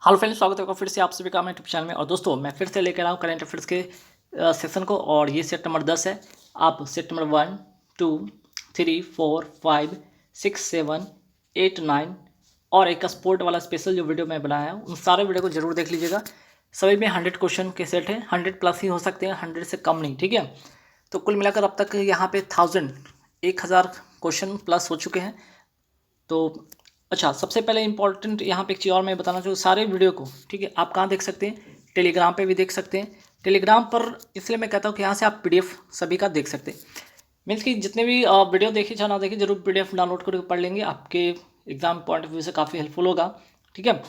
Hello friends, स्वागत है आपका फिर से आप सभी का अपने यूट्यूब चैनल में। और दोस्तों मैं फिर से लेकर आऊँ करंट अफेयर्स के सेशन को। और ये सेट नंबर 10 है। आप सेट नंबर 1, 2, 3, 4, 5, 6, 7, 8, 9 और एक स्पोर्ट वाला स्पेशल जो वीडियो मैं बनाया हूँ, उन सारे वीडियो को जरूर देख लीजिएगा। सभी में 100 क्वेश्चन के सेट है, 100 प्लस ही हो सकते हैं, 100 से कम नहीं, ठीक है। तो कुल मिलाकर अब तक यहाँ पे 1000 क्वेश्चन प्लस हो चुके हैं। तो अच्छा, सबसे पहले इंपॉर्टेंट यहाँ पे एक चीज़ और मैं बताना चाहूँ, सारे वीडियो को, ठीक है, आप कहाँ देख सकते हैं? टेलीग्राम पे भी देख सकते हैं। टेलीग्राम पर इसलिए मैं कहता हूँ कि यहाँ से आप पीडीएफ सभी का देख सकते हैं। मीन्स कि जितने भी वीडियो देखिए चाहे ना देखिए, जरूर पीडीएफ डाउनलोड करके पढ़ लेंगे, आपके एग्जाम पॉइंट ऑफ व्यू से काफ़ी हेल्पफुल होगा, ठीक है।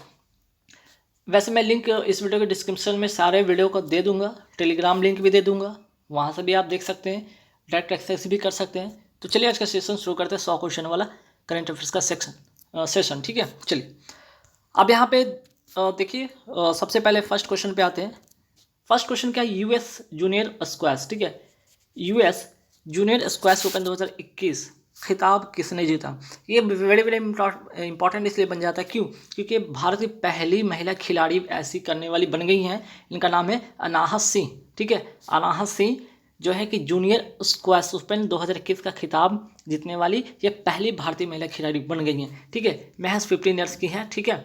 वैसे मैं लिंक इस वीडियो के डिस्क्रिप्शन में सारे वीडियो को दे दूंगा, टेलीग्राम लिंक भी दे दूंगा, वहाँ से भी आप देख सकते हैं, डायरेक्ट एक्सेस भी कर सकते हैं। तो चलिए आज का सेशन शुरू करते हैं, 100 क्वेश्चन वाला करंट अफेयर्स का सेशन, ठीक है। चलिए अब यहाँ पे देखिए, सबसे पहले फर्स्ट क्वेश्चन पे आते हैं। फर्स्ट क्वेश्चन क्या है? यूएस जूनियर स्क्वैश, ठीक है, यूएस जूनियर स्क्वैश ओपन 2021 खिताब किसने जीता? ये बड़े बड़े इंपॉर्टेंट इसलिए बन जाता है, क्यों? क्योंकि भारत की पहली महिला खिलाड़ी ऐसी करने वाली बन गई हैं। इनका नाम है अनाहत सिंह, ठीक है। अनाहत सिंह जो है कि जूनियर स्क्वैश ओपन 2021 का खिताब जीतने वाली ये पहली भारतीय महिला खिलाड़ी बन गई हैं, ठीक है। महज 15 ईयर्स की हैं, ठीक है।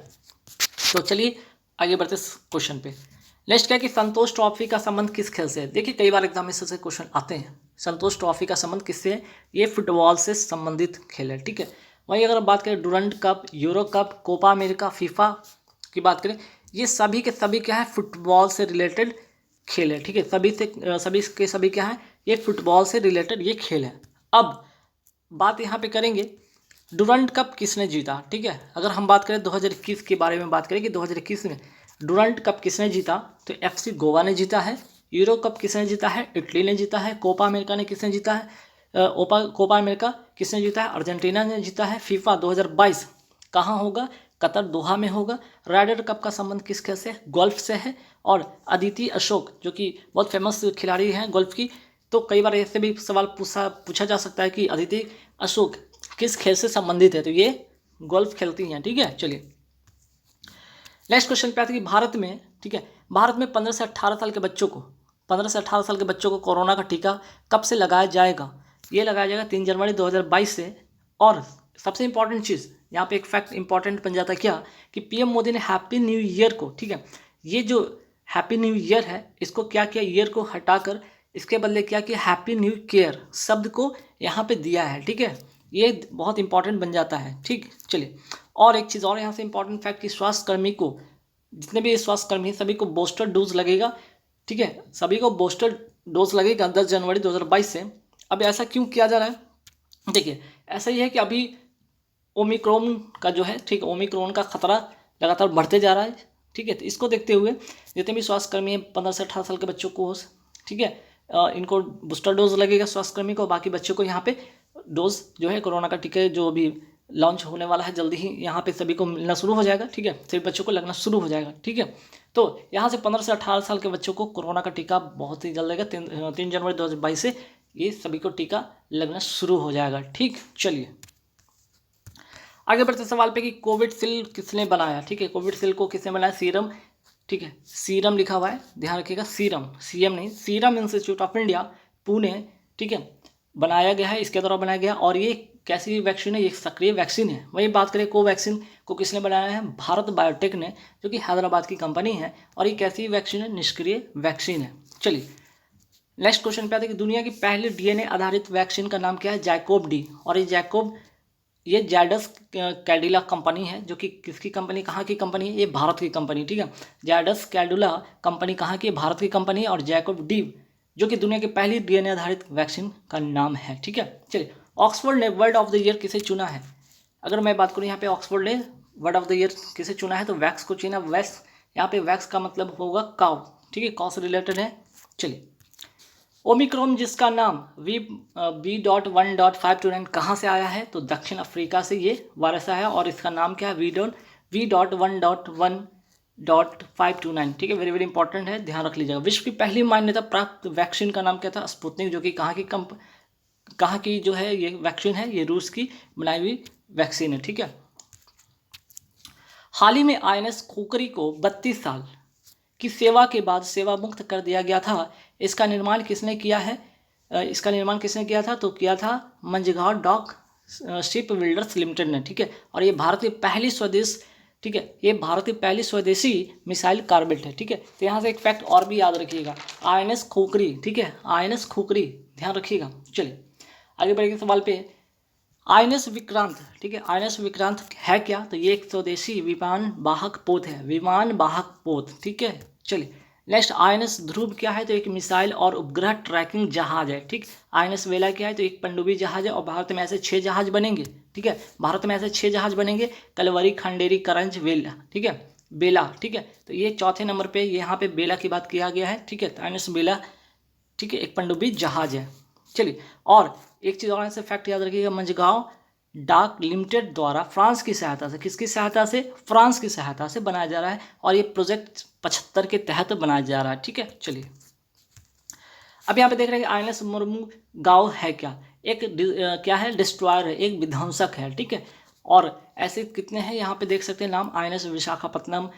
तो चलिए आगे बढ़ते क्वेश्चन पे। नेक्स्ट क्या है कि संतोष ट्रॉफी का संबंध किस खेल से है? देखिए कई बार एग्जाम में से क्वेश्चन आते हैं। संतोष ट्रॉफी का संबंध किससे है? ये फुटबॉल से संबंधित खेल है, ठीक है। वहीं अगर बात करें Durand cup, Euro cup, Copa America, FIFA की बात करें, ये सभी के सभी क्या है? फुटबॉल से रिलेटेड खेल है, ठीक है। सभी के सभी क्या है? ये फुटबॉल से रिलेटेड ये खेल है। अब बात यहाँ पे करेंगे डुरंड कप किसने जीता, ठीक है। अगर हम बात करें 2021 के बारे में बात करें कि 2021 में डुरंड कप किसने जीता, तो एफसी गोवा ने जीता है। यूरो कप किसने जीता है? इटली ने जीता है। कोपा अमेरिका ने किसने जीता है? कोपा अमेरिका किसने जीता है? अर्जेंटीना ने जीता है। फीफा 2022 कहाँ होगा? कतर, दोहा में होगा। राइडर कप का संबंध किस खेल से? गोल्फ से है। और अदिति अशोक जो कि बहुत फेमस खिलाड़ी हैं गोल्फ की, तो कई बार ऐसे भी सवाल पूछा जा सकता है कि अदिति अशोक किस खेल से संबंधित है, तो ये गोल्फ खेलती हैं, ठीक है। चलिए नेक्स्ट क्वेश्चन पे आते हैं कि भारत में, ठीक है, भारत में 15 से 18 साल के बच्चों को 15 से 18 साल के बच्चों को कोरोना का टीका कब से लगाया जाएगा? ये लगाया जाएगा 3 जनवरी 2022 से। और सबसे इंपॉर्टेंट चीज़ यहाँ पे एक फैक्ट इंपॉर्टेंट बन जाता है क्या, कि पीएम मोदी ने हैप्पी न्यू ईयर को, ठीक है, ये जो हैप्पी न्यू ईयर है इसको क्या किया, ईयर को हटाकर इसके बदले क्या किया, हैप्पी न्यू केयर शब्द को यहाँ पे दिया है, ठीक है। ये बहुत इंपॉर्टेंट बन जाता है, ठीक। चलिए और एक चीज़ और यहाँ से इंपॉर्टेंट फैक्ट कि स्वास्थ्यकर्मी को, जितने भी स्वास्थ्यकर्मी सभी को बूस्टर डोज लगेगा, ठीक है, सभी को बूस्टर डोज लगेगा 10 जनवरी 2022 से। अब ऐसा क्यों किया जा रहा है? देखिए ऐसा ही है कि अभी ओमिक्रॉन का जो है, ठीक, ओमिक्रॉन का खतरा लगातार बढ़ते जा रहा है, ठीक है। तो इसको देखते हुए जितने भी स्वास्थ्यकर्मी हैं 15 से 18 साल के बच्चों को, ठीक है, इनको बूस्टर डोज लगेगा स्वास्थ्यकर्मी को। बाकी बच्चों को यहाँ पे डोज जो है कोरोना का टीका जो अभी लॉन्च होने वाला है जल्दी ही, यहाँ पे सभी को मिलना शुरू हो जाएगा, ठीक है, सभी बच्चों को लगना शुरू हो जाएगा, ठीक है। तो यहाँ से 15 से 18 साल के बच्चों को कोरोना का टीका बहुत ही जल्द लगेगा। 3 जनवरी 2022 से ये सभी को टीका लगना शुरू हो जाएगा, ठीक। चलिए आगे बढ़ते सवाल पे कि कोविडशील्ड किसने बनाया, ठीक है, कोविडशील्ड को किसने बनाया? सीरम, ठीक है, सीरम लिखा हुआ है, ध्यान रखिएगा, सीरम, सीएम नहीं, serum institute of India Pune, ठीक है, बनाया गया है, इसके द्वारा बनाया गया। और ये कैसी वैक्सीन है? ये सक्रिय वैक्सीन है। वही बात करें कोवैक्सीन को किसने बनाया है? भारत बायोटेक ने, जो कि हैदराबाद की कंपनी है। और ये कैसी वैक्सीन है? निष्क्रिय वैक्सीन है। चलिए नेक्स्ट क्वेश्चन पे आते हैं कि दुनिया की पहली डीएनए आधारित वैक्सीन का नाम क्या है? Jacob D. और ये जायडस कैडिला कंपनी है, जो कि किसकी कंपनी, कहाँ की कंपनी है? ये भारत की कंपनी, ठीक है। जायडस कैडिला कंपनी कहाँ की? भारत की कंपनी है। और जैकोब डी जो कि दुनिया की पहली डीएनए आधारित वैक्सीन का नाम है, ठीक है। चलिए ऑक्सफोर्ड ने वर्ड ऑफ द ईयर किसे चुना है? अगर मैं बात करूँ यहाँ पे ऑक्सफोर्ड ने वर्ड ऑफ द ईयर किसे चुना है, तो वैक्स को चुना। वैक्स, यहाँ पे वैक्स का मतलब होगा काउ, ठीक है, काउ से रिलेटेड है। चलिए ओमिक्रॉन जिसका नाम V.1.529 कहाँ से आया है? तो दक्षिण अफ्रीका से ये वायरस आया है। और इसका नाम क्या है? V.1.529, ठीक है, वेरी वेरी इंपॉर्टेंट है, ध्यान रख लीजिएगा। विश्व की पहली मान्यता प्राप्त वैक्सीन का नाम क्या था? स्पुतनिक, जो कि कहाँ की जो है ये वैक्सीन है? ये रूस की बनाई हुई वैक्सीन है, ठीक है। हाल ही में आईएनएस खुकरी को 32 साल की सेवा के बाद सेवा मुक्त कर दिया गया था। इसका निर्माण किसने किया है? इसका निर्माण किसने किया था? तो किया था Mazagon dock ship builders limited ने, ठीक है। और ये भारत की पहली स्वदेश, ठीक है, ये भारत की पहली स्वदेशी मिसाइल कार्बेट है, ठीक है। तो यहाँ से एक फैक्ट और भी याद रखिएगा, आईएनएस खुकरी, ठीक है, आईएनएस खुकरी, ध्यान रखिएगा। चलिए आगे बढ़ेंगे सवाल पे। आईएनएस विक्रांत, ठीक है, आईएनएस विक्रांत है क्या? तो ये एक स्वदेशी विमान वाहक पोत है, विमान वाहक पोत, ठीक है। चलिए नेक्स्ट, आईएनएस ध्रुव क्या है? तो एक मिसाइल और उपग्रह ट्रैकिंग जहाज है, ठीक। आईएनएस वेला क्या है? तो एक पनडुब्बी जहाज है और भारत में ऐसे 6 जहाज बनेंगे, ठीक है। भारत में ऐसे 6 जहाज बनेंगे, कलवरी, खंडेरी, करंज, वेला, ठीक है, बेला, ठीक है। तो ये चौथे नंबर पे यहाँ पे बेला की बात किया गया है, ठीक है। तो आईएनएस बेला, ठीक है, एक पनडुब्बी जहाज है। चलिए और एक चीज़ और ऐसे फैक्ट याद रखिएगा, मंझगांव डाक लिमिटेड द्वारा फ्रांस की सहायता से, किसकी सहायता से? फ्रांस की सहायता से बनाया जा रहा है और ये प्रोजेक्ट 75 के तहत बनाया जा रहा है, ठीक है। चलिए अब यहाँ पे देख रहे हैं आईएनएस मुर्मू गांव है क्या? एक क्या है? डिस्ट्रॉयर है, एक विध्वंसक है, ठीक है। और ऐसे कितने हैं यहाँ पे देख सकते हैं नाम, आईएनएस विशाखापत्तनम,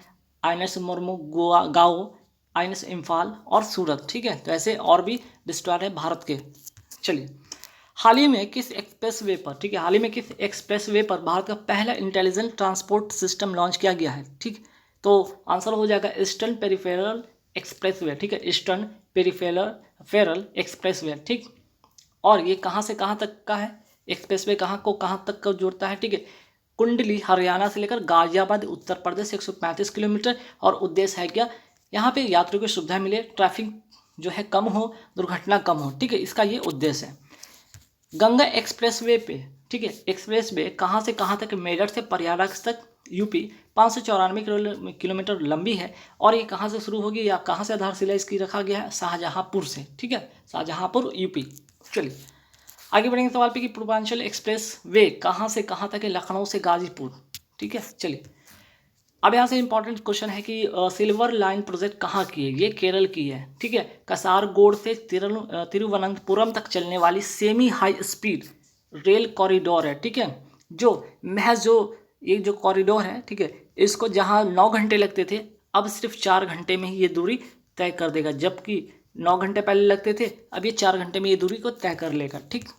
आईएनएस मुर्मू गांव, आईएनएस इम्फाल और सूरत, ठीक है। तो ऐसे और भी डिस्ट्रॉयर है भारत के। चलिए हाल ही में किस एक्सप्रेसवे पर, ठीक है, हाल ही में किस एक्सप्रेसवे पर भारत का पहला इंटेलिजेंट ट्रांसपोर्ट सिस्टम लॉन्च किया गया है? ठीक, तो आंसर हो जाएगा ईस्टर्न पेरिफेरल एक्सप्रेसवे, ठीक है, ईस्टर्न पेरिफेरल एक्सप्रेसवे, ठीक। और ये कहाँ से कहाँ तक का है? एक्सप्रेसवे कहाँ को कहाँ तक का जोड़ता है? ठीक है, कुंडली हरियाणा से लेकर गाजियाबाद उत्तर प्रदेश 135 किलोमीटर। और उद्देश्य है क्या? यहाँ पे यात्रियों को सुविधा मिले, ट्रैफिक जो है कम हो, दुर्घटना कम हो, ठीक है, इसका ये उद्देश्य है। गंगा एक्सप्रेसवे पे, ठीक है, एक्सप्रेसवे कहाँ से कहाँ तक? मेरठ से प्रयागराज तक यूपी 594 किलोमीटर लंबी है। और ये कहाँ से शुरू होगी या कहाँ से आधारशिला इसकी रखा गया है? शाहजहाँपुर से, ठीक है, शाहजहाँपुर यूपी। चलिए आगे बढ़ेंगे सवाल पे कि पूर्वांचल एक्सप्रेस वे कहाँ से कहाँ तक है? लखनऊ से गाजीपुर, ठीक है। चलिए अब यहाँ से इंपॉर्टेंट क्वेश्चन है कि सिल्वर लाइन प्रोजेक्ट कहाँ की है? ये केरल की है, ठीक है। कासारगोड से तिरुवनंतपुरम तक चलने वाली semi high speed rail corridor है, ठीक है। जो महज ये जो कॉरिडोर है, ठीक है, इसको जहाँ 9 घंटे लगते थे अब सिर्फ 4 घंटे में ही ये दूरी तय कर देगा, जबकि 9 घंटे पहले लगते थे, अब ये 4 घंटे में ये दूरी को तय कर लेगा, ठीक।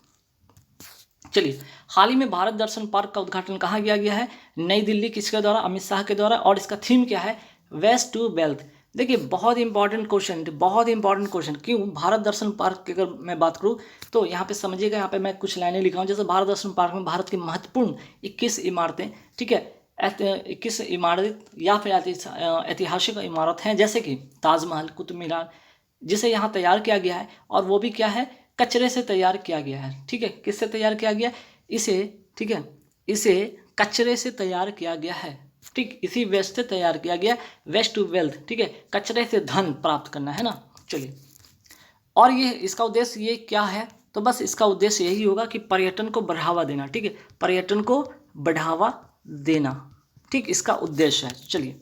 चलिए हाल ही में भारत दर्शन पार्क का उद्घाटन कहाँ किया गया है? नई दिल्ली, किसके द्वारा? अमित शाह के द्वारा। और इसका थीम क्या है? Waste to wealth. देखिए बहुत इंपॉर्टेंट क्वेश्चन, बहुत इंपॉर्टेंट क्वेश्चन। क्यों? भारत दर्शन पार्क की अगर मैं बात करूँ तो यहाँ पे समझिएगा, यहाँ पे मैं कुछ लाइनें लिखा हूँ, जैसे भारत दर्शन पार्क में भारत की महत्वपूर्ण 21 इमारतें, ठीक है, 21 इमारत या फिर ऐतिहासिक इमारत हैं, जैसे कि ताजमहल, कुतुब मीनार, जिसे यहाँ तैयार किया गया है। और वो भी क्या है? कचरे से तैयार किया गया है, ठीक है। किससे तैयार किया गया? इसे, ठीक है, इसे कचरे से तैयार किया गया है, ठीक, इसी वेस्ट से तैयार किया गया, वेस्ट टू वेल्थ, ठीक है, कचरे से धन प्राप्त करना है ना। चलिए और ये इसका उद्देश्य ये क्या है? तो बस इसका उद्देश्य यही होगा कि पर्यटन को बढ़ावा देना, ठीक है, पर्यटन को बढ़ावा देना, ठीक, इसका उद्देश्य है। चलिए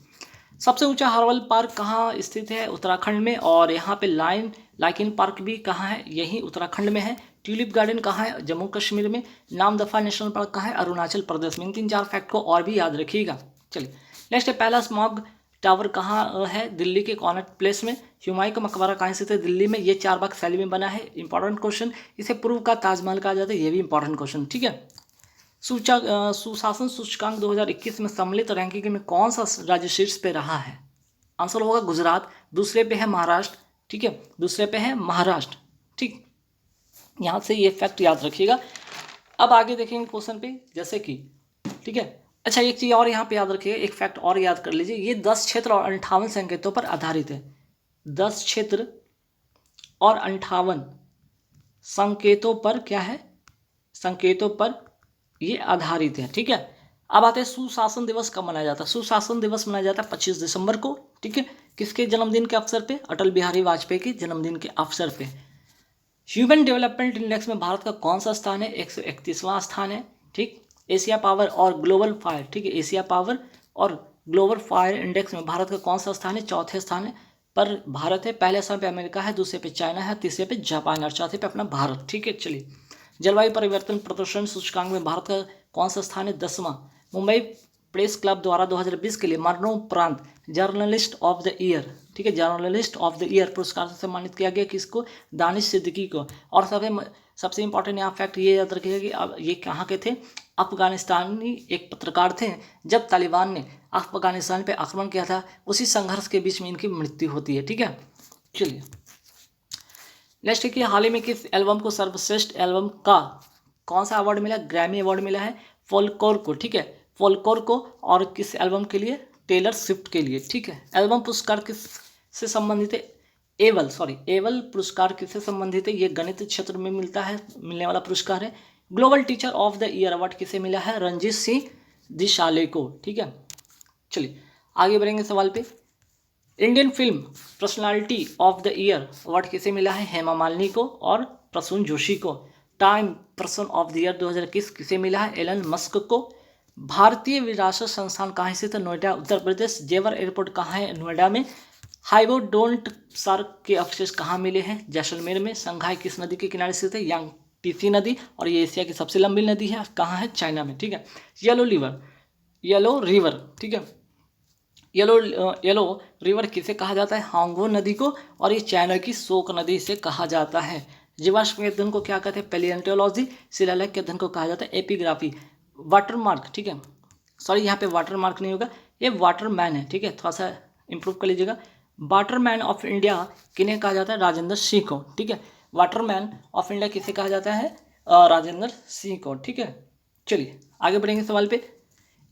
सबसे ऊंचा हर्बल पार्क कहाँ स्थित है? उत्तराखंड में। और यहाँ पे लाइकिन पार्क भी कहाँ है? यही उत्तराखंड में है। ट्यूलिप गार्डन कहाँ है? जम्मू कश्मीर में। नामदफा नेशनल पार्क कहाँ है? अरुणाचल प्रदेश में। इन 3-4 फैक्ट को और भी याद रखिएगा। चलिए नेक्स्ट है, पहला स्मॉग टावर कहाँ है? दिल्ली के कॉनॉट प्लेस में। हुमायूं का मकबरा कहाँ स्थित है? दिल्ली में। ये चारबाग शैली में बना है, इंपॉर्टेंट क्वेश्चन। इसे पूर्व का ताजमहल कहा जाता है, ये भी इंपॉर्टेंट क्वेश्चन, ठीक है। सुशासन सूचकांक 2021 में सम्मिलित रैंकिंग में कौन सा राज्य शीर्ष पे रहा है? आंसर होगा गुजरात। दूसरे पे है महाराष्ट्र, ठीक है, दूसरे पे है महाराष्ट्र, ठीक। यहाँ से ये फैक्ट याद रखिएगा। अब आगे देखेंगे क्वेश्चन पे, जैसे कि, ठीक है, अच्छा एक चीज़ और यहाँ पे याद रखिएगा, एक फैक्ट और याद कर लीजिए। ये 10 क्षेत्र और 58 संकेतों पर आधारित है। 10 क्षेत्र और 58 संकेतों पर क्या है? संकेतों पर ये आधारित है, ठीक है। अब आते हैं सुशासन दिवस कब मनाया जाता है? सुशासन दिवस मनाया जाता है 25 दिसंबर को, ठीक है। किसके जन्मदिन के अवसर पे? अटल बिहारी वाजपेयी के जन्मदिन के अवसर पे। ह्यूमन डेवलपमेंट इंडेक्स में भारत का कौन सा स्थान है? 131वां स्थान है, ठीक। एशिया पावर और ग्लोबल फायर, ठीक है, एशिया पावर और ग्लोबल फायर इंडेक्स में भारत का कौन सा स्थान है? चौथे स्थान है पर भारत है। पहले स्थान पे अमेरिका है, दूसरे पे चाइना है, तीसरे पे जापान और चौथे पे अपना भारत, ठीक है। चलिए जलवायु परिवर्तन प्रदर्शन सूचकांक में भारत का कौन सा स्थान है? 10वां। मुंबई प्रेस क्लब द्वारा 2020 के लिए मरणोपरांत जर्नलिस्ट ऑफ द ईयर, ठीक है, जर्नलिस्ट ऑफ द ईयर पुरस्कार से सम्मानित किया गया किसको? दानिश सिद्दीकी को। और सबसे इंपॉर्टेंट यहाँ फैक्ट ये याद रखिएगा कि अब ये कहाँ के थे? अफगानिस्तानी एक पत्रकार थे। जब तालिबान ने अफगानिस्तान पे आक्रमण किया था उसी संघर्ष के बीच में इनकी मृत्यु होती है, ठीक है। चलिए नेक्स्ट है कि हाल ही में किस एल्बम को सर्वश्रेष्ठ एल्बम का कौन सा अवार्ड मिला? ग्रैमी अवार्ड मिला है फोल्कलोर को, ठीक है, फोल्कलोर को। और किस एल्बम के लिए? टेलर स्विफ्ट के लिए, ठीक है। एल्बम पुरस्कार किस से संबंधित है? एवल पुरस्कार किससे संबंधित है? ये गणित क्षेत्र में मिलने वाला पुरस्कार है। Global teacher of the year award किसे मिला है? रंजीत सिंह दिशाले को, ठीक है। चलिए आगे बढ़ेंगे सवाल पे। Indian film personality of the year award किसे मिला है? हेमा मालिनी को और प्रसून जोशी को। Time person of the year 2021 किसे मिला है? एलन मस्क को। भारतीय विरासत संस्थान कहाँ स्थित है? नोएडा उत्तर प्रदेश। जेवर एयरपोर्ट कहाँ है? नोएडा में। हाइबोडोंट शार्क के अवशेष कहाँ मिले हैं? जैसलमेर में। संघाई किस नदी के किनारे स्थित है? यांगटीसी नदी। और ये एशिया की सबसे लंबी नदी है, कहाँ है? चाइना में, ठीक है। येलो रिवर, ठीक है। येलो रिवर किसे कहा जाता है? हांगो नदी को। और ये चाइना की शोक नदी से कहा जाता है। जीवाश्म के अध्ययन को क्या कहते हैं? पैलियोंटोलॉजी। शिलालेख के अध्ययन को कहा जाता है एपिग्राफी। वाटरमार्क, ठीक है, सॉरी यहाँ पे वाटरमार्क नहीं होगा, ये वाटरमैन है, ठीक है, थोड़ा सा इंप्रूव कर लीजिएगा। वाटरमैन ऑफ इंडिया किन्हें कहा जाता है? राजेंद्र सिंह को, ठीक है। वाटरमैन ऑफ इंडिया किसे कहा जाता है? राजेंद्र सिंह को, ठीक है। चलिए आगे बढ़ेंगे सवाल पे।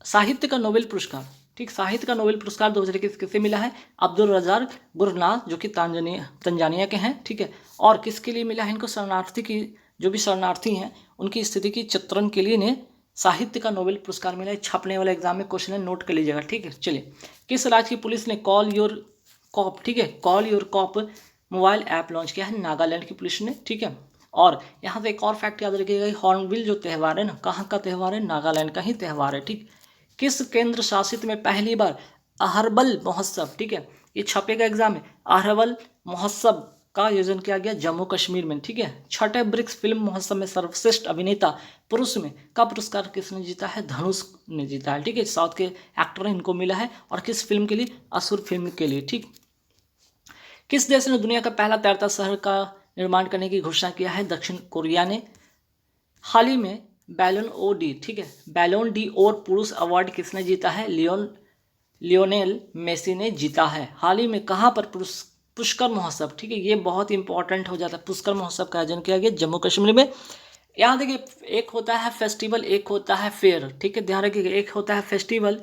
साहित्य का नोबेल पुरस्कार, ठीक, साहित्य का नोबेल पुरस्कार 2021 किसे मिला है? अब्दुल रज़ाक गुरनाथ जो कि तंजानिया के हैं, ठीक है। और किसके लिए मिला है इनको? शरणार्थी की, जो भी शरणार्थी हैं उनकी स्थिति की चित्रण के लिए इन्हें साहित्य का नोबेल पुरस्कार मिला है। छपने वाले एग्जाम में क्वेश्चन है, नोट कर लीजिएगा, ठीक है। चलिए किस राज्य की पुलिस ने कॉल योर कॉप, ठीक है, call your cop mobile app launch किया है? नागालैंड की पुलिस ने, ठीक है। और यहाँ से एक और फैक्ट याद रखिएगा, हॉर्नबिल जो त्यौहार है ना, कहाँ का त्यौहार है? नागालैंड का ही त्यौहार है, ठीक। किस केंद्र शासित में पहली बार अहरबल महोत्सव, ठीक है, ये छपेगा एग्जाम में, अहरबल महोत्सव का आयोजन किया गया? जम्मू कश्मीर में, ठीक है। छठे ब्रिक्स फिल्म महोत्सव में सर्वश्रेष्ठ अभिनेता पुरुष में का पुरस्कार किसने जीता है? धनुष ने जीता है, ठीक है, साउथ के एक्टर इनको मिला है। और किस फिल्म के लिए? असुर फिल्म के लिए, ठीक। किस देश ने दुनिया का पहला तैरता शहर का निर्माण करने की घोषणा किया है? दक्षिण कोरिया ने। हाल ही में बैलोन ओ डी, ठीक है, बैलोन डी और पुरुष अवार्ड किसने जीता है? लियोनेल मेसी ने जीता है। हाल ही में कहाँ पर पुष्कर महोत्सव, ठीक है, ये बहुत इंपॉर्टेंट हो जाता है, पुष्कर महोत्सव का आयोजन किया गया जम्मू कश्मीर में। यहाँ देखिए, एक होता है फेस्टिवल, एक होता है फेयर, ठीक है, ध्यान रखिएगा। एक होता है फेस्टिवल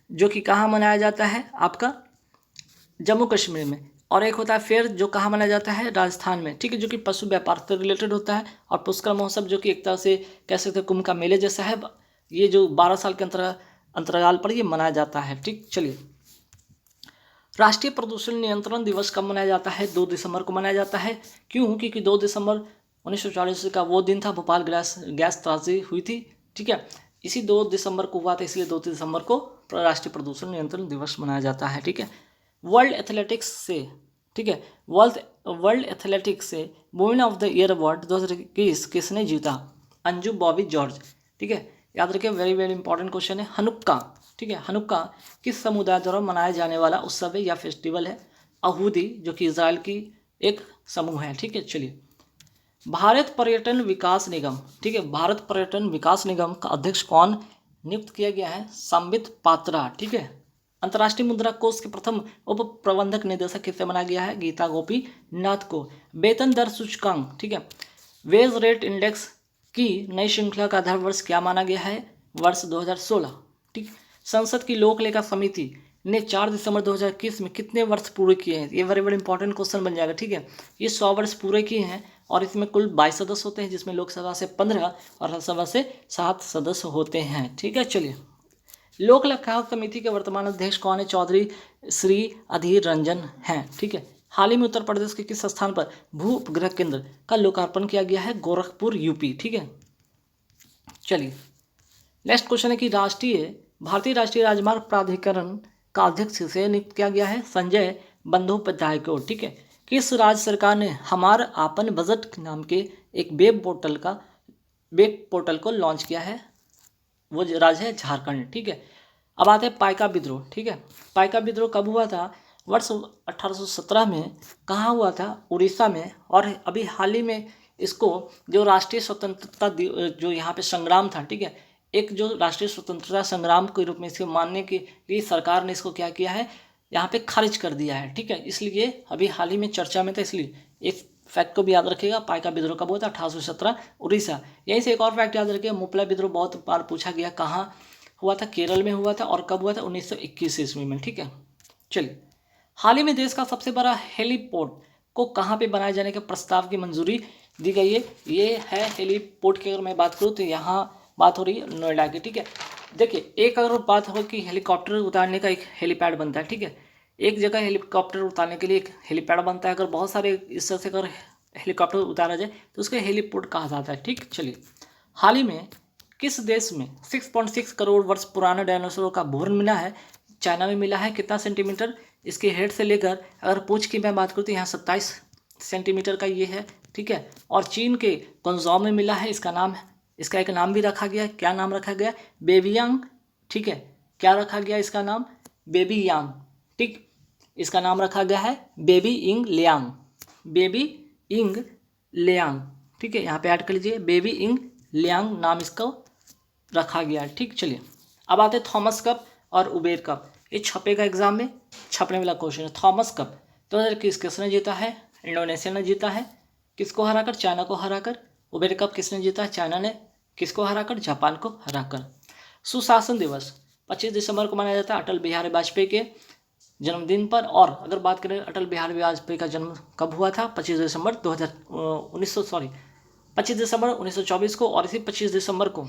जो कि कहाँ मनाया जाता है? आपका जम्मू कश्मीर में। और एक होता है फेयर जो कहाँ मनाया जाता है? राजस्थान में, ठीक है, जो कि पशु व्यापार से रिलेटेड होता है। और पुष्कर महोत्सव जो कि एक तरह से कह सकते हैं कुंभ का मेले जैसा है, ये जो 12 साल के अंतराल पर ये मनाया जाता है, ठीक। चलिए राष्ट्रीय प्रदूषण नियंत्रण दिवस कब मनाया जाता है? 2 दिसंबर को मनाया जाता है। क्यों? क्योंकि 2 दिसंबर 1940 का वो दिन था, भोपाल गैस त्रासदी हुई थी, ठीक है, इसी 2 दिसंबर को हुआ था, इसलिए 2 दिसंबर को राष्ट्रीय प्रदूषण नियंत्रण दिवस मनाया जाता है, ठीक है। वर्ल्ड एथलेटिक्स से, ठीक है, वर्ल्ड एथलेटिक्स से women of the year award 2021 किसने जीता? अंजू बॉबी जॉर्ज, ठीक है, याद रखिए, वेरी वेरी इंपॉर्टेंट क्वेश्चन है। हनुक्का, ठीक है, हनुक्का किस समुदाय द्वारा मनाया जाने वाला उत्सव है या फेस्टिवल है? यहूदी, जो कि इजराइल की एक समूह है, ठीक है। चलिए भारत पर्यटन विकास निगम, ठीक है, भारत पर्यटन विकास निगम का अध्यक्ष कौन नियुक्त किया गया है? संबित पात्रा, ठीक है। अंतर्राष्ट्रीय मुद्रा कोष के प्रथम उप प्रबंधक निदेशक किसे बनाया गया है? गीता गोपीनाथ को। वेतन दर सूचकांक, ठीक है, वेज रेट इंडेक्स की नई श्रृंखला का आधार वर्ष क्या माना गया है? वर्ष 2016, ठीक। संसद की लोक लेखा समिति ने 4 दिसंबर 2021 में कितने वर्ष पूरे किए हैं? ये वेरी वेरी इंपॉर्टेंट क्वेश्चन बन जाएगा, ठीक है। ये 100 वर्ष पूरे किए हैं और इसमें कुल 22 सदस्य होते हैं, जिसमें लोकसभा से 15 और राज्यसभा से 7 सदस्य होते हैं, ठीक है। चलिए लोक लेखा समिति के वर्तमान अध्यक्ष कौन है? चौधरी श्री अधीर रंजन हैं, ठीक है। हाल ही में उत्तर प्रदेश के किस स्थान पर भू उपग्रह केंद्र का लोकार्पण किया गया है? गोरखपुर, यूपी, ठीक है। चलिए नेक्स्ट क्वेश्चन है कि भारतीय राष्ट्रीय राजमार्ग प्राधिकरण का अध्यक्ष से नियुक्त किया गया है? संजय बंदोपाध्याय को, ठीक है। किस राज्य सरकार ने हमार आपन बजट नाम के एक वेब पोर्टल को लॉन्च किया है? वो राज्य है झारखंड, ठीक है। अब आते हैं पाइका विद्रोह। ठीक है, पाइका विद्रोह कब हुआ था? वर्ष 1817 में। कहाँ हुआ था? उड़ीसा में। और अभी हाल ही में इसको जो राष्ट्रीय स्वतंत्रता जो यहाँ पे संग्राम था, ठीक है, एक जो राष्ट्रीय स्वतंत्रता संग्राम के रूप में इसको मानने के लिए सरकार ने इसको क्या किया है, यहाँ पे खारिज कर दिया है। ठीक है, इसलिए अभी हाल ही में चर्चा में था, इसलिए एक फैक्ट को भी याद रखिएगा। पाइका विद्रोह कब हुआ था? 1817 उड़ीसा। यहीं से एक और फैक्ट याद रखिएगा, मुपला विद्रोह बहुत बार पूछा गया, कहाँ हुआ था? केरल में हुआ था। और कब हुआ था? 1921 ईस्वी में। ठीक है, चलिए, हाल ही में देश का सबसे बड़ा हेलीपोर्ट को कहाँ पे बनाए जाने के प्रस्ताव की मंजूरी दी गई है। ये है हेलीपोर्ट की अगर मैं बात करूँ तो यहाँ बात हो रही है नोएडा की। ठीक है, देखिए, एक अगर बात हो कि हेलीकॉप्टर उतारने का एक हेलीपैड बनता है। ठीक है, एक जगह हेलीकॉप्टर उतारने के लिए एक हेलीपैड बनता है। अगर बहुत सारे इस तरह से अगर हेलीकॉप्टर उतारा जाए तो उसको हेलीपोर्ट कहा जाता है। ठीक, चलिए, हाल ही में किस देश में 6.6 करोड़ वर्ष पुराना डायनासोर का भ्रूण मिला है? चाइना में मिला है। कितना सेंटीमीटर? इसके हेड से लेकर अगर पूंछ की मैं बात करूँ तो यहाँ 27 सेंटीमीटर का ये है। ठीक है, और चीन के गुंगझोउ में मिला है। इसका एक नाम भी रखा गया है। क्या नाम रखा गया? बेबीयांग। ठीक है, क्या रखा गया इसका नाम? बेबीयांग। ठीक, इसका नाम रखा गया है बेबी इंग लियांग। बेबी इंग लियांग। ठीक है, यहाँ पे ऐड कर लीजिए, बेबी इंग लियांग नाम इसका रखा गया है। ठीक, चलिए, अब आते हैं थॉमस कप और उबेर कप। ये छपेगा एग्जाम में, छपने वाला क्वेश्चन है। थॉमस कप 2021 किसने जीता है? इंडोनेशिया ने जीता है। किसको हराकर? चाइना को हराकर। उबेर कप किसने जीता है? चाइना ने। किसको हराकर? जापान को हराकर। सुशासन दिवस 25 दिसंबर को मनाया जाता है अटल बिहारी वाजपेयी के जन्मदिन पर। और अगर बात करें अटल बिहारी वाजपेयी का जन्म कब हुआ था? 25 दिसंबर 1924 को। और इसी 25 दिसंबर को,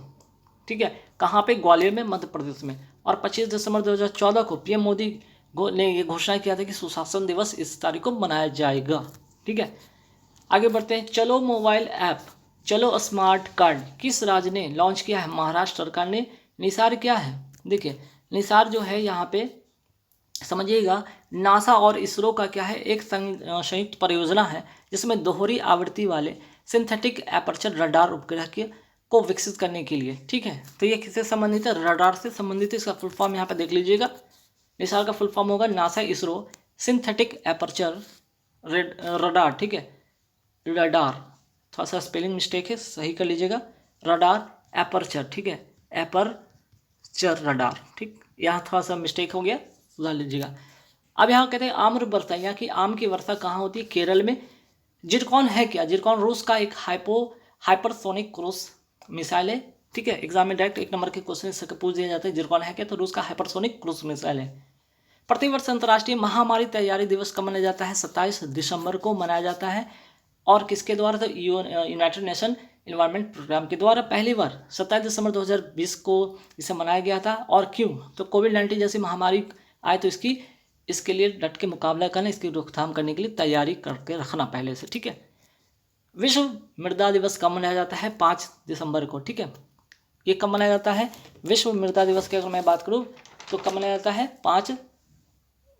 ठीक है, कहाँ पे? ग्वालियर में, मध्य प्रदेश में। और 25 दिसंबर 2014 को पीएम मोदी ने ये घोषणा किया था कि सुशासन दिवस इस तारीख को मनाया जाएगा। ठीक है, आगे बढ़ते हैं। चलो मोबाइल ऐप, चलो स्मार्ट कार्ड किस राज्य ने लॉन्च किया है? महाराष्ट्र सरकार ने। निसार क्या है? देखिए, निसार जो है यहाँ पे समझिएगा, नासा और इसरो का क्या है, एक संयुक्त परियोजना है जिसमें दोहरी आवृत्ति वाले सिंथेटिक एपर्चर रडार उपग्रह को विकसित करने के लिए। ठीक है, तो ये किससे संबंधित है? रडार से संबंधित है। इसका फुल फॉर्म यहाँ पे देख लीजिएगा। निसार का फुल फॉर्म होगा NASA ISRO synthetic aperture radar. ठीक है, रडार, थोड़ा सा स्पेलिंग मिस्टेक है, सही कर लीजिएगा। Radar aperture. ठीक है, एपर्चर रडार। ठीक, यहाँ थोड़ा सा मिस्टेक हो गया, सुधार लीजिएगा। अब यहाँ कहते हैं आम्र वर्षा, यहाँ की आम की वर्षा कहाँ होती है? केरल में। जिरकॉन है क्या? जिरकॉन रूस का एक हाइपरसोनिक क्रूज मिसाइल है। ठीक है, एग्जाम में डायरेक्ट 1 नंबर के क्वेश्चन से पूछ दिया जाता है, जिरकॉन है क्या? तो रूस का हाइपरसोनिक क्रूज मिसाइल है। प्रतिवर्ष अंतर्राष्ट्रीय महामारी तैयारी दिवस कब मनाया जाता है? 27 दिसंबर को मनाया जाता है। और किसके द्वारा? तो यूनाइटेड नेशन इन्वायरमेंट प्रोग्राम के द्वारा पहली बार 27 दिसंबर 2020 को इसे मनाया गया था। और क्यों? तो कोविड-19 जैसी महामारी आए तो इसके लिए डट के मुकाबला करना, इसकी रोकथाम करने के लिए तैयारी करके रखना पहले से। ठीक है, विश्व मृदा दिवस कब मनाया जाता है? 5 दिसंबर को। ठीक है, ये कब मनाया जाता है? विश्व मृदा दिवस की अगर मैं बात करूँ तो कब मनाया जाता है? 5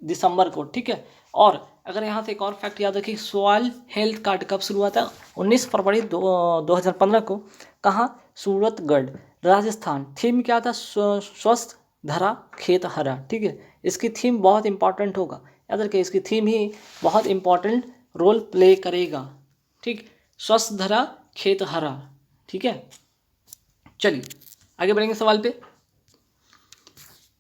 दिसंबर को। ठीक है, और अगर यहाँ से एक और फैक्ट याद रखिए, सॉइल हेल्थ कार्ड कब शुरू हुआ था? 19 फरवरी 2015 को। कहाँ? सूरतगढ़, राजस्थान। थीम क्या था? स्वस्थ धरा खेत हरा। ठीक है, इसकी थीम बहुत इंपॉर्टेंट होगा, याद रखिए, इसकी थीम ही बहुत इंपॉर्टेंट रोल प्ले करेगा। ठीक, स्वस्थ धरा खेत हरा। ठीक है, चलिए आगे बढ़ेंगे सवाल पे।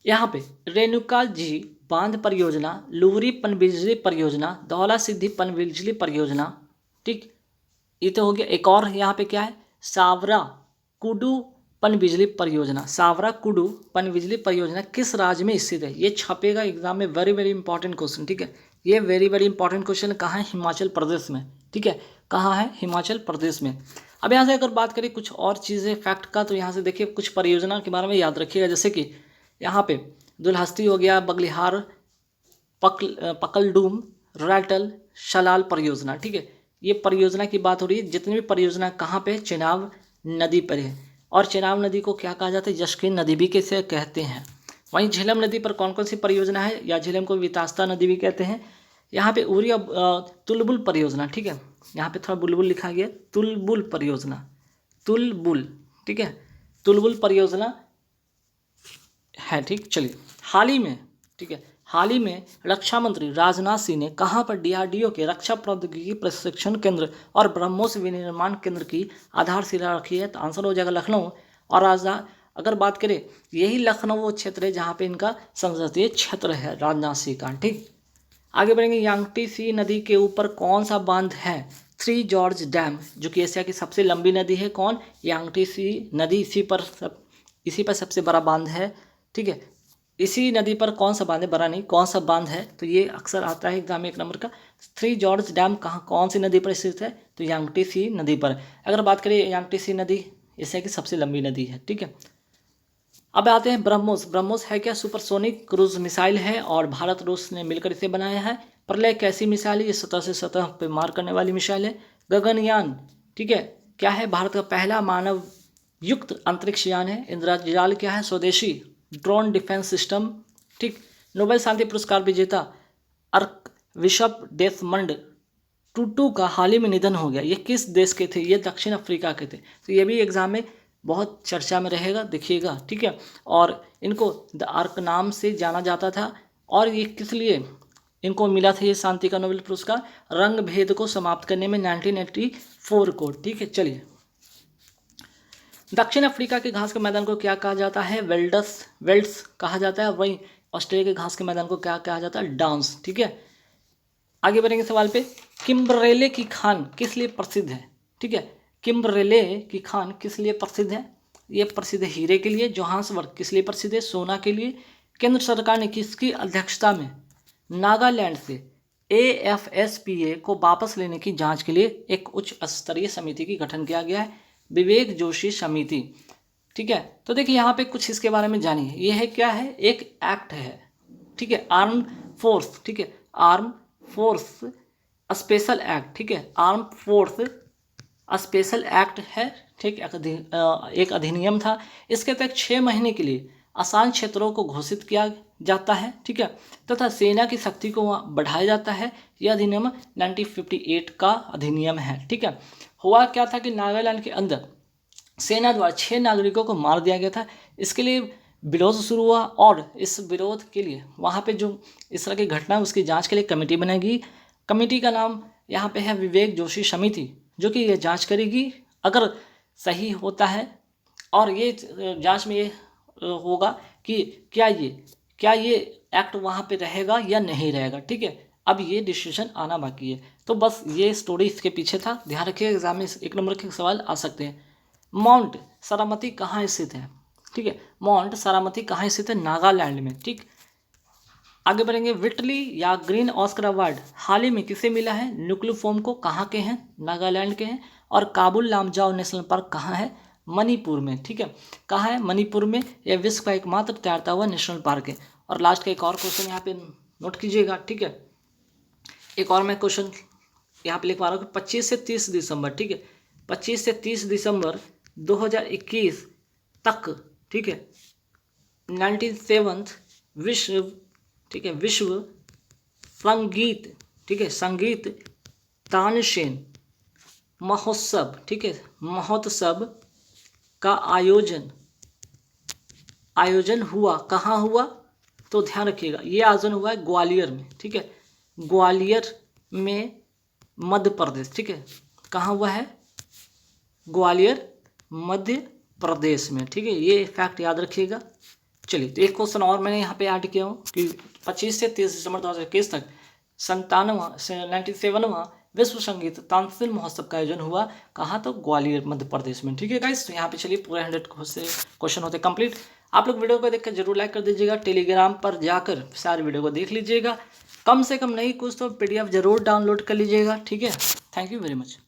यहाँ पे रेणुका जी बांध परियोजना, लुहरी पनबिजली परियोजना, धौला सिद्धि पनबिजली परियोजना। ठीक, ये तो हो गया। एक और यहाँ पे क्या है? सावरा कुडू पनबिजली परियोजना। सावरा कुडू पनबिजली परियोजना किस राज्य में स्थित है? ये छपेगा एग्जाम में, वेरी वेरी इंपॉर्टेंट क्वेश्चन। ठीक है, ये वेरी वेरी इंपॉर्टेंट क्वेश्चन कहाँ है? हिमाचल प्रदेश में। ठीक है, कहाँ है? हिमाचल प्रदेश में। अब यहाँ से अगर बात करें कुछ और चीज़ें फैक्ट का, तो यहाँ से देखिए कुछ परियोजना के बारे में याद रखिएगा, जैसे कि यहाँ पे दुल्हस्ती हो गया, बगलिहार, पकलडूम, रैटल, शलाल परियोजना। ठीक है, ये परियोजना की बात हो रही है। जितनी भी परियोजना कहाँ पे? चेनाब नदी पर है। और चेनाब नदी को क्या कहा जाता है? यशकिन नदी भी कैसे कहते हैं। वहीं झेलम नदी पर कौन कौन सी परियोजना है? या झेलम को वितास्ता नदी भी कहते हैं। यहाँ पे उरी तुलबुल परियोजना। ठीक है, यहाँ पे थोड़ा बुलबुल लिखा गया, तुलबुल परियोजना, तुलबुल। ठीक है, तुलबुल परियोजना है। ठीक, चलिए हाल ही में, ठीक है, हाल ही में रक्षा मंत्री राजनाथ सिंह ने कहाँ पर DRDO के रक्षा प्रौद्योगिकी प्रशिक्षण केंद्र और ब्रह्मोस विनिर्माण केंद्र की आधारशिला रखी है? तो आंसर हो जाएगा लखनऊ। और अगर बात करें, यही लखनऊ वो क्षेत्र है जहाँ पे इनका संसदीय क्षेत्र है राजनाथ सिंह का। ठीक, आगे बढ़ेंगे। यांगटीसी नदी के ऊपर कौन सा बांध है? थ्री जॉर्ज डैम, जो कि एशिया की सबसे लंबी नदी है। कौन? यांगटीसी नदी। इसी पर सबसे बड़ा बांध है। ठीक है, इसी नदी पर कौन सा बांध है, बड़ा नहीं, कौन सा बांध है? तो ये अक्सर आता है एग्जाम में 1 नंबर का। थ्री जॉर्ज डैम कहाँ, कौन सी नदी पर स्थित है? तो यांगटीसी नदी पर। अगर बात करें, यांगटीसी नदी एशिया की सबसे लंबी नदी है। ठीक है, अब आते हैं ब्रह्मोस। ब्रह्मोस है क्या? सुपरसोनिक क्रूज मिसाइल है और भारत रूस ने मिलकर इसे बनाया है। प्रलय कैसी मिसाइल है? ये सतह से सतह पे मार करने वाली मिसाइल है। गगनयान, ठीक है, क्या है? भारत का पहला मानव युक्त अंतरिक्ष यान है। इंद्रजाल क्या है? स्वदेशी ड्रोन डिफेंस सिस्टम। ठीक, नोबेल शांति पुरस्कार विजेता अर्क बिशप डेसमंड टूटू का हाल ही में निधन हो गया। ये किस देश के थे? ये दक्षिण अफ्रीका के थे। तो ये भी एग्जाम में बहुत चर्चा में रहेगा, देखिएगा। ठीक है, और इनको द आर्क नाम से जाना जाता था। और ये किस लिए इनको मिला था ये शांति का नोबेल पुरस्कार? रंग भेद को समाप्त करने में 1984 को। ठीक है, चलिए। दक्षिण अफ्रीका के घास के मैदान को क्या कहा जाता है? वेल्ड्स कहा जाता है। वहीं ऑस्ट्रेलिया के घास के मैदान को क्या कहा जाता है? डांस। ठीक है, आगे बढ़ेंगे सवाल पे। किम्बरेले की खान किस लिए प्रसिद्ध है? ठीक है, किम्बरेले की खान किस लिए प्रसिद्ध है? ये प्रसिद्ध है हीरे के लिए। जोहान्सबर्ग किस लिए प्रसिद्ध है? सोना के लिए। केंद्र सरकार ने किसकी अध्यक्षता में नागालैंड से AFSPA को वापस लेने की जांच के लिए एक उच्च स्तरीय समिति की गठन किया गया है? विवेक जोशी समिति। ठीक है, तो देखिए यहाँ पे कुछ इसके बारे में जानिए। ये है क्या है? एक एक्ट है। ठीक है, आर्म फोर्स। ठीक है, आर्म फोर्स स्पेशल एक्ट। ठीक है, आर्म फोर्स स्पेशल एक्ट है। ठीक, एक अधिनियम था। इसके तहत 6 महीने के लिए आसान क्षेत्रों को घोषित किया जाता है। ठीक है, तथा सेना की शक्ति को बढ़ाया जाता है। यह अधिनियम 1958 का अधिनियम है। ठीक है, हुआ क्या था कि नागालैंड के अंदर सेना द्वारा 6 नागरिकों को मार दिया गया था। इसके लिए विरोध शुरू हुआ और इस विरोध के लिए वहाँ पे जो इस तरह की घटना है उसकी जांच के लिए कमेटी बनाएगी। कमेटी का नाम यहाँ पे है विवेक जोशी समिति, जो कि ये जांच करेगी। अगर सही होता है और ये जांच में ये होगा कि क्या ये एक्ट वहाँ पे रहेगा या नहीं रहेगा। ठीक है, अब ये डिसीजन आना बाकी है। तो बस ये स्टोरी इसके पीछे था। ध्यान रखिए, एग्जाम में 1 नंबर के सवाल आ सकते हैं। माउंट सारामती कहाँ स्थित है? ठीक है, माउंट सारामती कहाँ स्थित है? नागालैंड में। ठीक, आगे बढ़ेंगे। विटली या ग्रीन ऑस्कर अवार्ड हाल ही में किसे मिला है? न्यूक्लियोफोम को। कहाँ के हैं? नागालैंड के हैं। और काबुल लामजाओ नेशनल पार्क कहाँ है? मणिपुर में। ठीक है, कहाँ है? मणिपुर में। यह विश्व का एकमात्र तैरता हुआ नेशनल पार्क है। और लास्ट का एक और क्वेश्चन यहाँ पे नोट कीजिएगा। ठीक है, एक और मैं क्वेश्चन यहाँ पे लिख पा रहा हूँ कि 25 से 30 दिसंबर। ठीक है, 25 से 30 दिसंबर 2021 तक। ठीक है, 97th विश्व, ठीक है, विश्व संगीत, ठीक है, संगीत तानसेन महोत्सव, ठीक है, महोत्सव का आयोजन हुआ। कहाँ हुआ? तो ध्यान रखिएगा, ये आयोजन हुआ है ग्वालियर में। ठीक है, ग्वालियर में, मध्य प्रदेश। ठीक है, कहाँ हुआ है? ग्वालियर मध्य प्रदेश में। ठीक है, ये फैक्ट याद रखिएगा। चलिए, तो एक क्वेश्चन और मैंने यहाँ पे ऐड किया हूँ कि 25 से 30 दिसंबर 2021 तक 97वां विश्व संगीत तानसेन महोत्सव का आयोजन हुआ। कहाँ? तो ग्वालियर मध्य प्रदेश में। ठीक है गाइस, तो यहाँ पे चलिए पूरे 100 क्वेश्चन होते कंप्लीट। आप लोग वीडियो को देखकर जरूर लाइक कर दीजिएगा। टेलीग्राम पर जाकर सारे वीडियो को देख लीजिएगा। कम से कम नहीं कुछ तो PDF जरूर डाउनलोड कर लीजिएगा। ठीक है, थैंक यू वेरी मच।